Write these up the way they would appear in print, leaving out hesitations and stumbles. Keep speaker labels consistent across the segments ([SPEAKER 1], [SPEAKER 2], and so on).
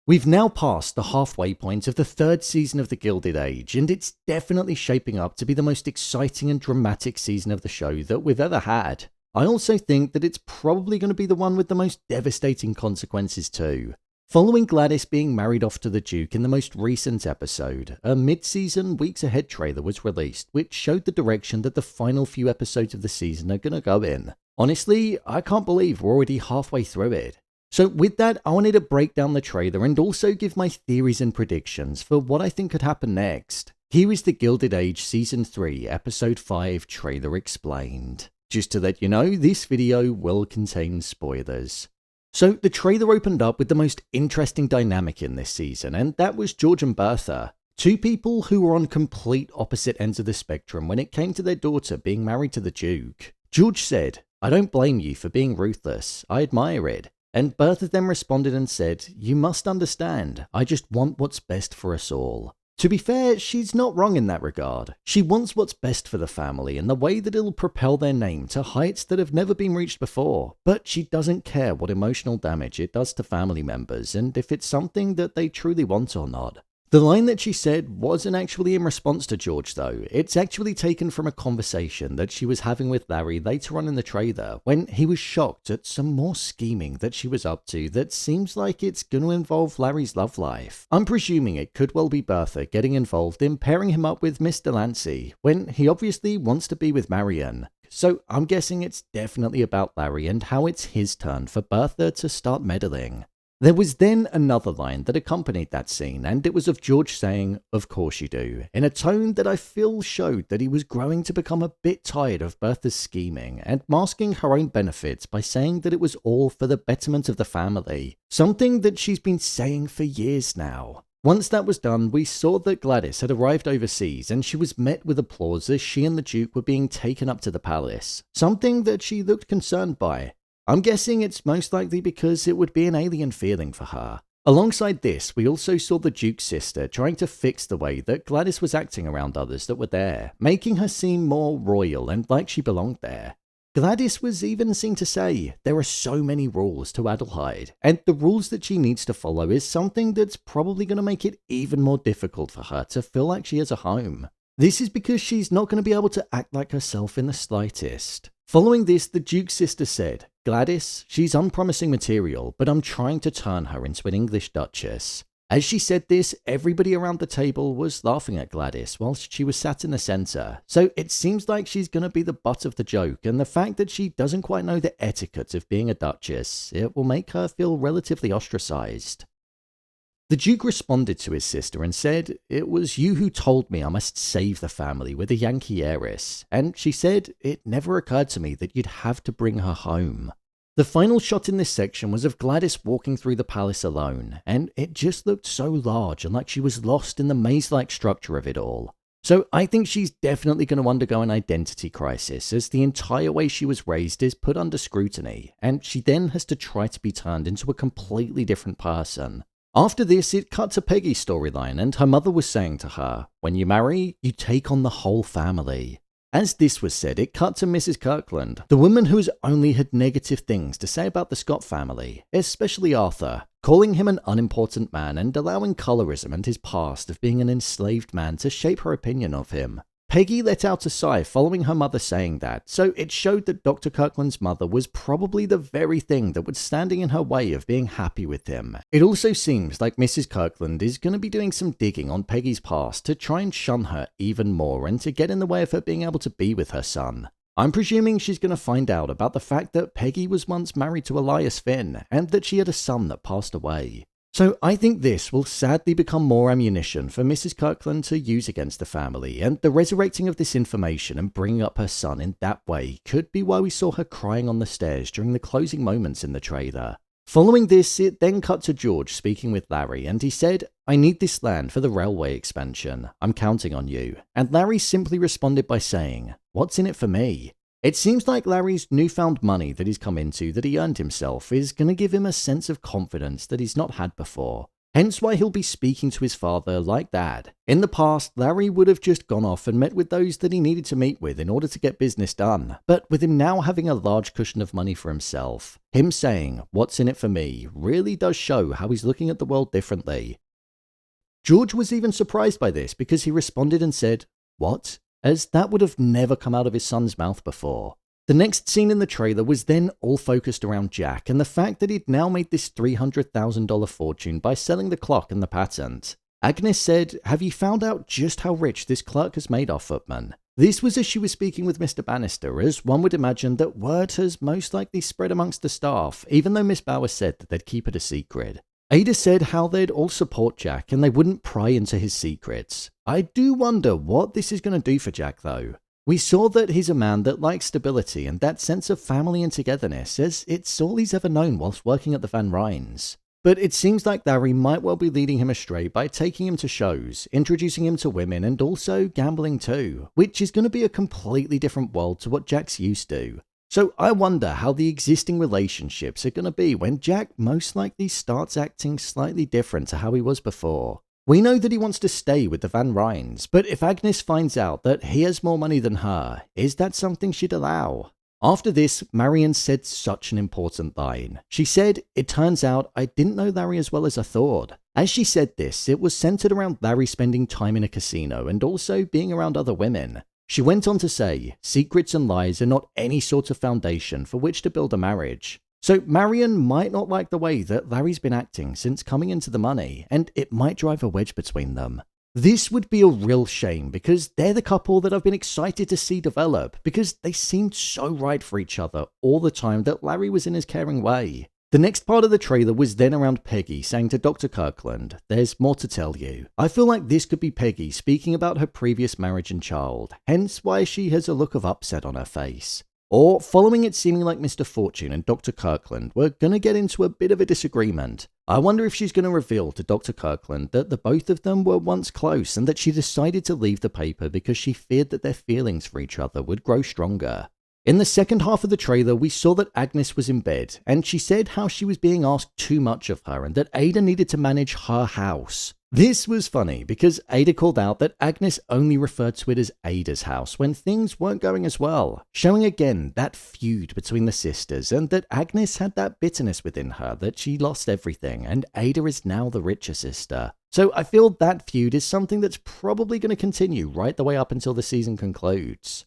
[SPEAKER 1] We've now passed the halfway point of the third season of the Gilded Age, and it's definitely shaping up to be the most exciting and dramatic season of the show that we've ever had. I also think that it's probably going to be the one with the most devastating consequences too. Following Gladys being married off to the Duke in the most recent episode, a mid-season weeks ahead trailer was released which showed the direction that the final few episodes of the season are going to go in. Honestly, I can't believe we're already halfway through it. So with that, I wanted to break down the trailer and also give my theories and predictions for what I think could happen next. Here is the Gilded Age Season 3 Episode 5 trailer explained. Just to let you know, this video will contain spoilers. So the trailer opened up with the most interesting dynamic in this season, and that was George and Bertha. Two people who were on complete opposite ends of the spectrum when it came to their daughter being married to the Duke. George said, "I don't blame you for being ruthless, I admire it." And Bertha then responded and said, "You must understand, I just want what's best for us all." To be fair, she's not wrong in that regard. She wants what's best for the family in the way that it'll propel their name to heights that have never been reached before, but she doesn't care what emotional damage it does to family members and if it's something that they truly want or not. The line that she said wasn't actually in response to George though, it's actually taken from a conversation that she was having with Larry later on in the trailer when he was shocked at some more scheming that she was up to that seems like it's going to involve Larry's love life. I'm presuming it could well be Bertha getting involved in pairing him up with Miss Delancey when he obviously wants to be with Marian. So I'm guessing it's definitely about Larry and how it's his turn for Bertha to start meddling. There was then another line that accompanied that scene, and it was of George saying, "Of course you do," in a tone that I feel showed that he was growing to become a bit tired of Bertha's scheming and masking her own benefits by saying that it was all for the betterment of the family, something that she's been saying for years now. Once that was done, we saw that Gladys had arrived overseas and she was met with applause as she and the Duke were being taken up to the palace, something that she looked concerned by. I'm guessing it's most likely because it would be an alien feeling for her. Alongside this, we also saw the Duke's sister trying to fix the way that Gladys was acting around others that were there, making her seem more royal and like she belonged there. Gladys was even seen to say, "There are so many rules to Adelheid, and the rules that she needs to follow is something that's probably going to make it even more difficult for her to feel like she has a home." This is because she's not going to be able to act like herself in the slightest. Following this, the Duke's sister said, "Gladys, she's unpromising material, but I'm trying to turn her into an English duchess." As she said this, everybody around the table was laughing at Gladys whilst she was sat in the centre, so it seems like she's going to be the butt of the joke, and the fact that she doesn't quite know the etiquette of being a duchess, it will make her feel relatively ostracised. The Duke responded to his sister and said, "It was you who told me I must save the family with a Yankee heiress," and she said, "It never occurred to me that you'd have to bring her home." The final shot in this section was of Gladys walking through the palace alone, and it just looked so large and like she was lost in the maze-like structure of it all. So I think she's definitely going to undergo an identity crisis as the entire way she was raised is put under scrutiny, and she then has to try to be turned into a completely different person. After this, it cut to Peggy's storyline, and her mother was saying to her, "When you marry, you take on the whole family." As this was said, it cut to Mrs. Kirkland, the woman who has only had negative things to say about the Scott family, especially Arthur, calling him an unimportant man and allowing colorism and his past of being an enslaved man to shape her opinion of him. Peggy let out a sigh following her mother saying that, so it showed that Dr. Kirkland's mother was probably the very thing that was standing in her way of being happy with him. It also seems like Mrs. Kirkland is going to be doing some digging on Peggy's past to try and shun her even more and to get in the way of her being able to be with her son. I'm presuming she's going to find out about the fact that Peggy was once married to Elias Finn and that she had a son that passed away. So I think this will sadly become more ammunition for Mrs. Kirkland to use against the family, and the resurrecting of this information and bringing up her son in that way could be why we saw her crying on the stairs during the closing moments in the trailer. Following this, it then cut to George speaking with Larry, and he said, "I need this land for the railway expansion. I'm counting on you." And Larry simply responded by saying, "What's in it for me?" It seems like Larry's newfound money that he's come into that he earned himself is going to give him a sense of confidence that he's not had before. Hence why he'll be speaking to his father like that. In the past, Larry would have just gone off and met with those that he needed to meet with in order to get business done. But with him now having a large cushion of money for himself, him saying, "What's in it for me?" really does show how he's looking at the world differently. George was even surprised by this because he responded and said, "What?" as that would have never come out of his son's mouth before. The next scene in the trailer was then all focused around Jack and the fact that he'd now made this $300,000 fortune by selling the clock and the patent. Agnes said, "Have you found out just how rich this clerk has made our footman?" This was as she was speaking with Mr. Bannister, as one would imagine that word has most likely spread amongst the staff, even though Miss Bauer said that they'd keep it a secret. Ada said how they'd all support Jack and they wouldn't pry into his secrets. I do wonder what this is going to do for Jack though. We saw that he's a man that likes stability and that sense of family and togetherness, as it's all he's ever known whilst working at the Van Ryns. But it seems like Larry might well be leading him astray by taking him to shows, introducing him to women and also gambling too, which is going to be a completely different world to what Jack's used to. So I wonder how the existing relationships are going to be when Jack most likely starts acting slightly different to how he was before. We know that he wants to stay with the Van Ryns, but if Agnes finds out that he has more money than her, is that something she'd allow? After this, Marian said such an important line. She said, "It turns out I didn't know Larry as well as I thought." As she said this, it was centered around Larry spending time in a casino and also being around other women. She went on to say, secrets and lies are not any sort of foundation for which to build a marriage. So Marian might not like the way that Larry's been acting since coming into the money, and it might drive a wedge between them. This would be a real shame because they're the couple that I've been excited to see develop because they seemed so right for each other all the time that Larry was in his caring way. The next part of the trailer was then around Peggy saying to Dr. Kirkland, "There's more to tell you." I feel like this could be Peggy speaking about her previous marriage and child, hence why she has a look of upset on her face. Or following it seeming like Mr. Fortune and Dr. Kirkland were going to get into a bit of a disagreement. I wonder if she's going to reveal to Dr. Kirkland that the both of them were once close and that she decided to leave the paper because she feared that their feelings for each other would grow stronger. In the second half of the trailer, we saw that Agnes was in bed, and she said how she was being asked too much of her and that Ada needed to manage her house. This was funny because Ada called out that Agnes only referred to it as Ada's house when things weren't going as well, showing again that feud between the sisters and that Agnes had that bitterness within her that she lost everything and Ada is now the richer sister. So I feel that feud is something that's probably going to continue right the way up until the season concludes.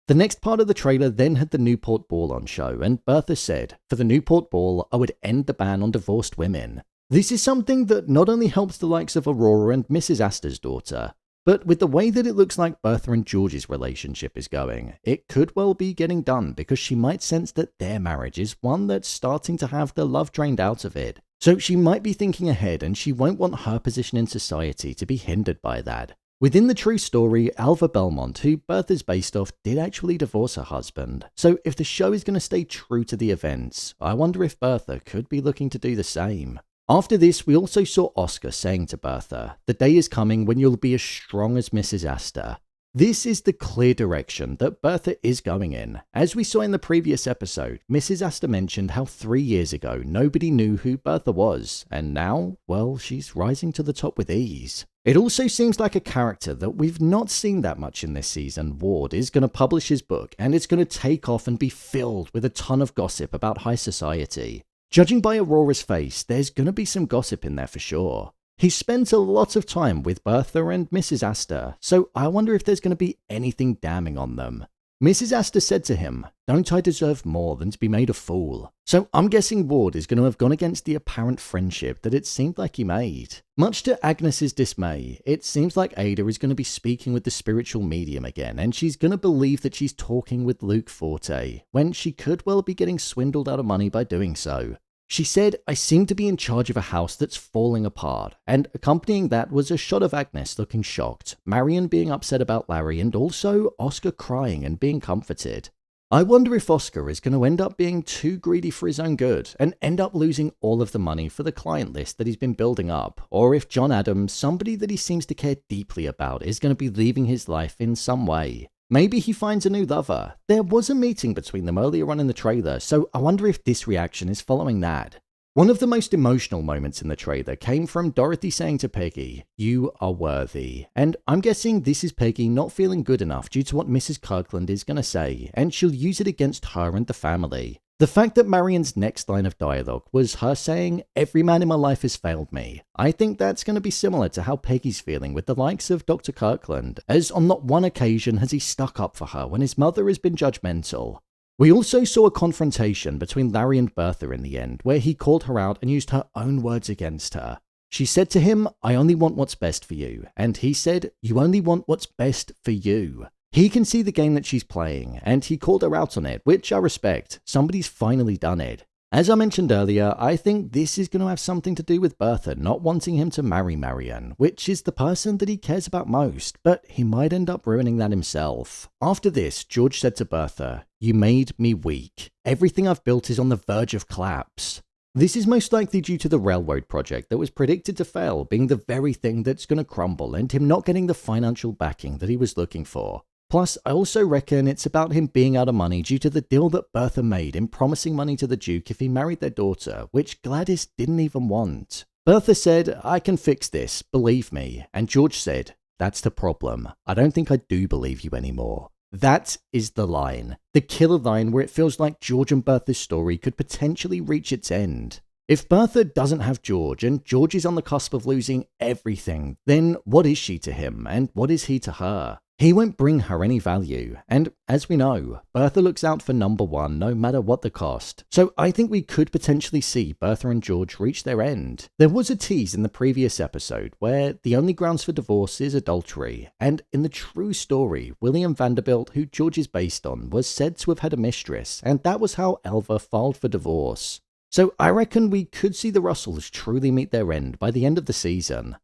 [SPEAKER 1] The next part of the trailer then had the Newport Ball on show, and Bertha said, "For the Newport Ball, I would end the ban on divorced women." This is something that not only helps the likes of Aurora and Mrs. Astor's daughter, but with the way that it looks like Bertha and George's relationship is going, it could well be getting done because she might sense that their marriage is one that's starting to have the love drained out of it. So she might be thinking ahead and she won't want her position in society to be hindered by that. Within the true story, Alva Belmont, who Bertha's based off, did actually divorce her husband. So if the show is going to stay true to the events, I wonder if Bertha could be looking to do the same. After this, we also saw Oscar saying to Bertha, "The day is coming when you'll be as strong as Mrs. Astor." This is the clear direction that Bertha is going in. As we saw in the previous episode, Mrs. Astor mentioned how 3 years ago nobody knew who Bertha was, and now, well, she's rising to the top with ease. It also seems like a character that we've not seen that much in this season, Ward, is going to publish his book, and it's going to take off and be filled with a ton of gossip about high society. Judging by Aurora's face, there's going to be some gossip in there for sure. He spent a lot of time with Bertha and Mrs. Astor, so I wonder if there's going to be anything damning on them. Mrs. Astor said to him, "Don't I deserve more than to be made a fool?" So I'm guessing Ward is going to have gone against the apparent friendship that it seemed like he made. Much to Agnes's dismay, it seems like Ada is going to be speaking with the spiritual medium again, and she's going to believe that she's talking with Luke Forte, when she could well be getting swindled out of money by doing so. She said, "I seem to be in charge of a house that's falling apart," and accompanying that was a shot of Agnes looking shocked, Marian being upset about Larry, and also Oscar crying and being comforted. I wonder if Oscar is going to end up being too greedy for his own good and end up losing all of the money for the client list that he's been building up, or if John Adams, somebody that he seems to care deeply about, is going to be leaving his life in some way. Maybe he finds a new lover. There was a meeting between them earlier on in the trailer, so I wonder if this reaction is following that. One of the most emotional moments in the trailer came from Dorothy saying to Peggy, "You are worthy," and I'm guessing this is Peggy not feeling good enough due to what Mrs. Kirkland is going to say, and she'll use it against her and the family. The fact that Marian's next line of dialogue was her saying, "Every man in my life has failed me," I think that's going to be similar to how Peggy's feeling with the likes of Dr. Kirkland, as on not one occasion has he stuck up for her when his mother has been judgmental. We also saw a confrontation between Larry and Bertha in the end, where he called her out and used her own words against her. She said to him, "I only want what's best for you," and he said, "You only want what's best for you." He can see the game that she's playing, and he called her out on it, which I respect. Somebody's finally done it. As I mentioned earlier, I think this is going to have something to do with Bertha not wanting him to marry Marian, which is the person that he cares about most, but he might end up ruining that himself. After this, George said to Bertha, "You made me weak. Everything I've built is on the verge of collapse." This is most likely due to the railroad project that was predicted to fail being the very thing that's going to crumble and him not getting the financial backing that he was looking for. Plus, I also reckon it's about him being out of money due to the deal that Bertha made in promising money to the Duke if he married their daughter, which Gladys didn't even want. Bertha said, "I can fix this, believe me," and George said, "That's the problem. I don't think I do believe you anymore." That is the line. The killer line where it feels like George and Bertha's story could potentially reach its end. If Bertha doesn't have George and George is on the cusp of losing everything, then what is she to him and what is he to her? He won't bring her any value, and as we know, Bertha looks out for number one no matter what the cost. So I think we could potentially see Bertha and George reach their end. There was a tease in the previous episode where the only grounds for divorce is adultery, and in the true story, William Vanderbilt, who George is based on, was said to have had a mistress, and that was how Alva filed for divorce. So I reckon we could see the Russells truly meet their end by the end of the season.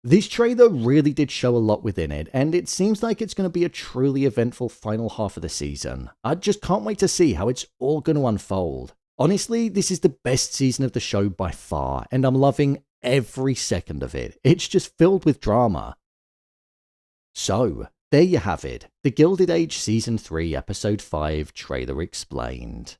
[SPEAKER 1] This trailer really did show a lot within it, and it seems like it's going to be a truly eventful final half of the season. I just can't wait to see how it's all going to unfold. Honestly, this is the best season of the show by far, and I'm loving every second of it. It's just filled with drama. So, there you have it, the Gilded Age Season 3 Episode 5 trailer explained.